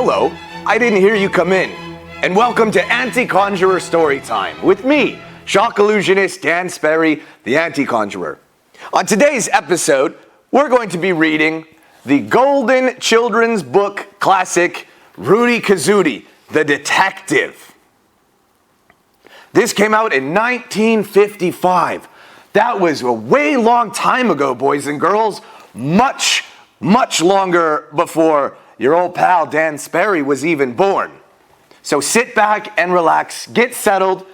Hello, I didn't hear you come in. And welcome to Anti-Conjuror Storytime with me, Shock Illusionist Dan Sperry, the Anti-Conjuror. On today's episode, we're going to be reading the golden children's book classic, Rootie Kazootie, the Detective. This came out in 1955. That was a way long time ago, boys and girls. Much longer before your old pal Dan Sperry was even born. So sit back and relax, get settled,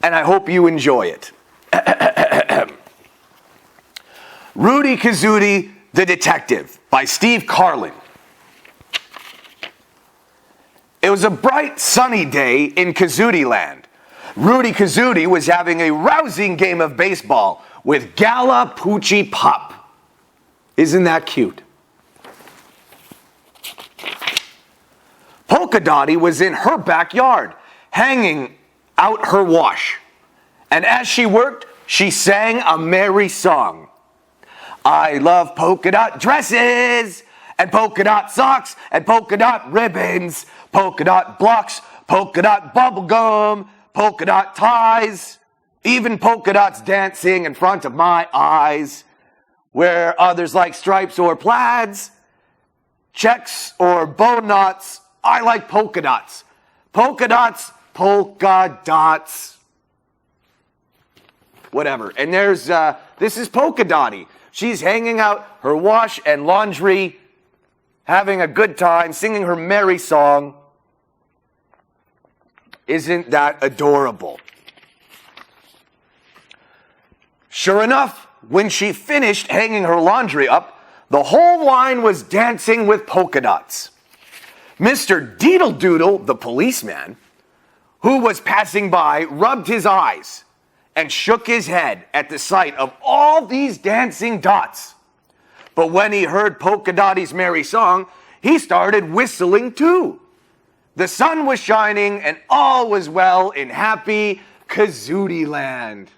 and I hope you enjoy it. Rootie Kazootie, the Detective by Steve Carlin. It was a bright, sunny day in Kazootie Land. Rootie Kazootie was having a rousing game of baseball with Gala Poochie Pup. Isn't that cute? Polka Dottie was in her backyard, hanging out her wash. And as she worked, she sang a merry song. I love polka dot dresses, and polka dot socks, and polka dot ribbons, polka dot blocks, polka dot bubble gum, polka dot ties, even polka dots dancing in front of my eyes, where others like stripes or plaids, checks or bow knots, I like polka dots. Polka dots, polka dots. Whatever. And there's, this is Polka Dottie. She's hanging out her wash and laundry, having a good time, singing her merry song. Isn't that adorable? Sure enough, when she finished hanging her laundry up, the whole line was dancing with polka dots. Mr. Deedle Doodle, the policeman, who was passing by, rubbed his eyes and shook his head at the sight of all these dancing dots. But when he heard Polka Dottie's merry song, he started whistling too. The sun was shining and all was well in happy Kazootie Land.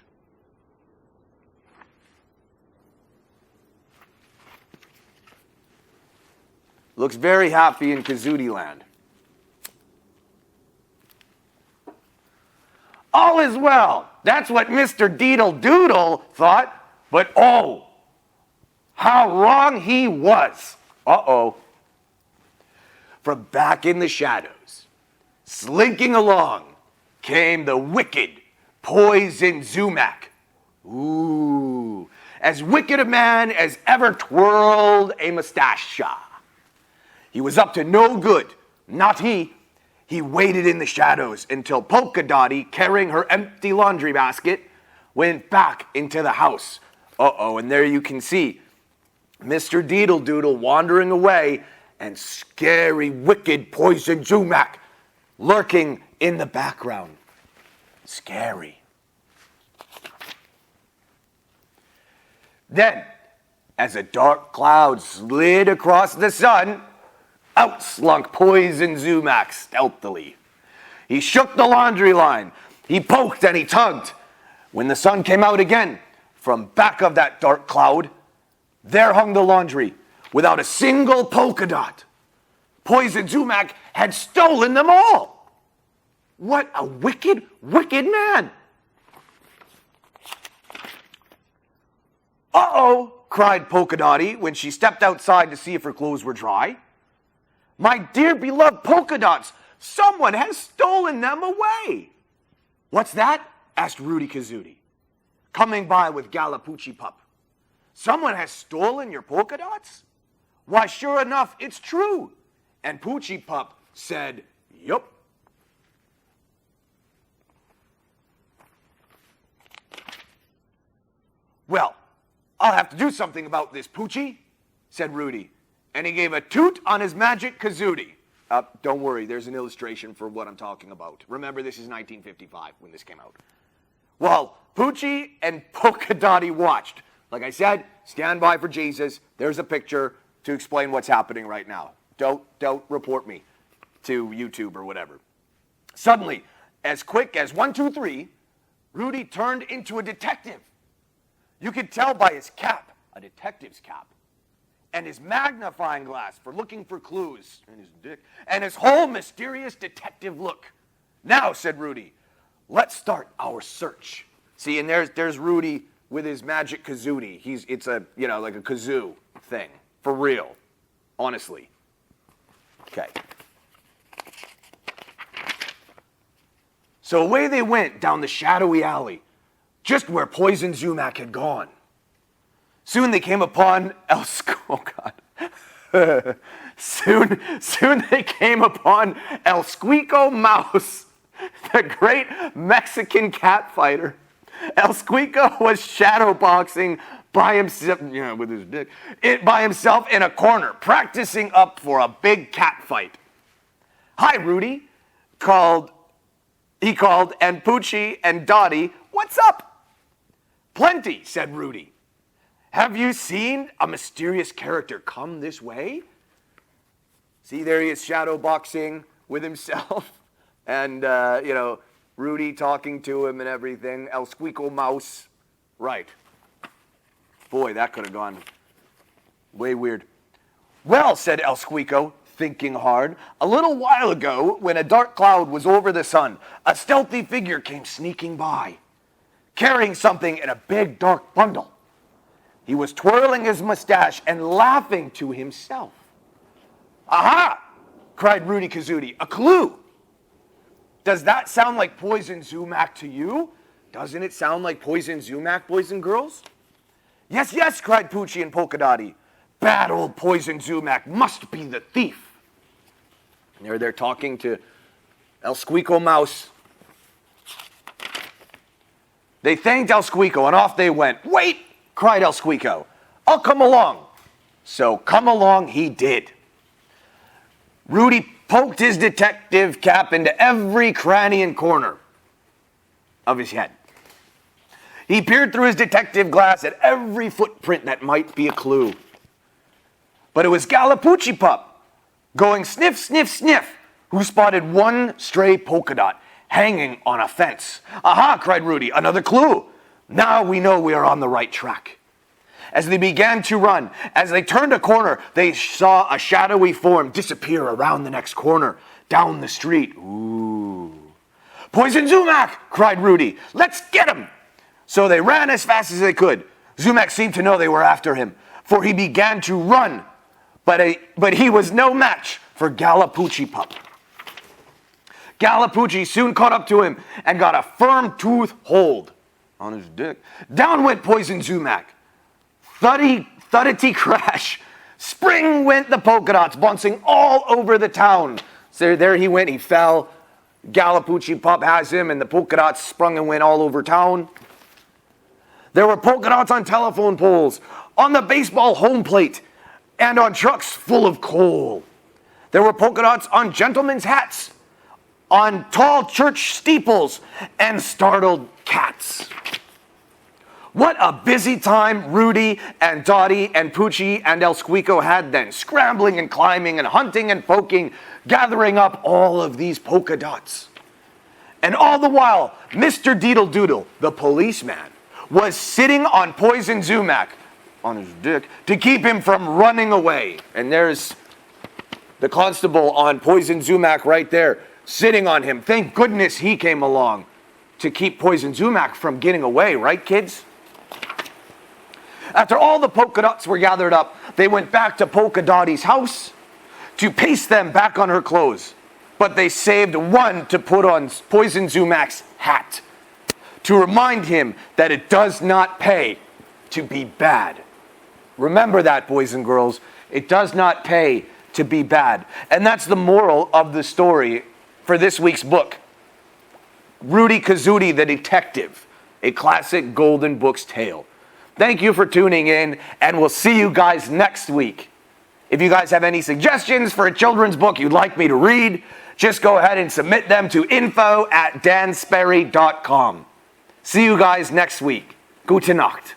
Looks very happy in Kazootie Land. All is well. That's what Mr. Deedle Doodle thought. But oh, how wrong he was. Uh-oh. From back in the shadows, slinking along, came the wicked Poison Zumac. Ooh, as wicked a man as ever twirled a mustache. He was up to no good, not he. He waited in the shadows until Polka Dottie, carrying her empty laundry basket, went back into the house. Uh-oh, and there you can see Mr. Deedle Doodle wandering away and scary, wicked Poison Zumac lurking in the background. Scary. Then, as a dark cloud slid across the sun, out slunk Poison Zumac stealthily. He shook the laundry line. He poked and he tugged. When the sun came out again, from back of that dark cloud, there hung the laundry without a single polka dot. Poison Zumac had stolen them all. What a wicked, wicked man. Uh-oh, cried Polka Dottie when she stepped outside to see if her clothes were dry. My dear beloved polka dots, someone has stolen them away. What's that? Asked Rootie Kazootie, coming by with Gala Poochie Pup. Someone has stolen your polka dots? Why, sure enough, it's true. And Poochie Pup said, yup. Well, I'll have to do something about this, Poochie, said Rootie. And he gave a toot on his magic kazootie. Don't worry, there's an illustration for what I'm talking about. Remember, this is 1955 when this came out. Well, Poochie and Polka Dottie watched. Like I said, stand by for Jesus. There's a picture to explain what's happening right now. Don't report me to YouTube or whatever. Suddenly, as quick as 1, 2, 3, Rootie turned into a detective. You could tell by his cap, a detective's cap. and his magnifying glass for looking for clues, and his dick, and his whole mysterious detective look. Now, said Rootie, let's start our search. See, and there's Rootie with his magic kazootie. It's a, like a kazoo thing. For real. Honestly. Okay. So away they went down the shadowy alley, just where Poison Zumac had gone. Soon they came upon Soon they came upon El Squeako Mouse, the great Mexican cat fighter. El Squeako was shadowboxing by himself, with his dick, by himself in a corner, practicing up for a big cat fight. Hi, Rootie, he called, and Poochie and Dottie, what's up? Plenty, said Rootie. Have you seen a mysterious character come this way? See, there he is shadowboxing with himself, and, Rootie talking to him and everything. El Squeako Mouse. Right. Boy, that could have gone way weird. Well, said El Squeako, thinking hard, a little while ago, when a dark cloud was over the sun, a stealthy figure came sneaking by, carrying something in a big dark bundle. He was twirling his mustache and laughing to himself. Aha! Cried Rootie Kazootie. A clue! Does that sound like Poison Zumac to you? Doesn't it sound like Poison Zumac, boys and girls? Yes, yes, cried Poochie and Polka Dottie. Bad old Poison Zumac must be the thief. And they're talking to El Squeako Mouse. They thanked El Squeako and off they went. Wait, cried El Squeako. I'll come along. So come along he did. Rootie poked his detective cap into every cranny and corner of his head. He peered through his detective glass at every footprint that might be a clue. But it was Galapoochie Pup, going sniff, sniff, sniff, who spotted one stray polka dot hanging on a fence. Aha, cried Rootie, another clue. Now we know we are on the right track. As they began to run, as they turned a corner, they saw a shadowy form disappear around the next corner, down the street. Ooh. Poison Zumac, cried Rootie. Let's get him. So they ran as fast as they could. Zumac seemed to know they were after him, for he began to run, but he was no match for Galapoochie Pup. Galapoochie soon caught up to him and got a firm tooth hold on his dick. Down went Poison Zumac. Thuddity crash. Spring went the polka dots, bouncing all over the town. So there he went, he fell. Galapoochie Pup has him, and the polka dots sprung and went all over town. There were polka dots on telephone poles, on the baseball home plate, and on trucks full of coal. There were polka dots on gentlemen's hats, on tall church steeples, and startled cats. What a busy time Rootie and Dottie and Poochie and El Squeako had then, scrambling and climbing and hunting and poking, gathering up all of these polka dots. And all the while, Mr. Deedle Doodle, the policeman, was sitting on Poison Zumac, on his dick, to keep him from running away. And there's the constable on Poison Zumac right there, sitting on him. Thank goodness he came along to keep Poison Zumac from getting away, right, kids? After all the polka dots were gathered up, they went back to Polka Dottie's house to paste them back on her clothes. But they saved one to put on Poison Zumac's hat, to remind him that it does not pay to be bad. Remember that, boys and girls. It does not pay to be bad. And that's the moral of the story for this week's book. Rootie Kazootie the Detective, a classic Golden Books tale. Thank you for tuning in, and we'll see you guys next week. If you guys have any suggestions for a children's book you'd like me to read, just go ahead and submit them to info@dansperry.com. See you guys next week. Gute Nacht.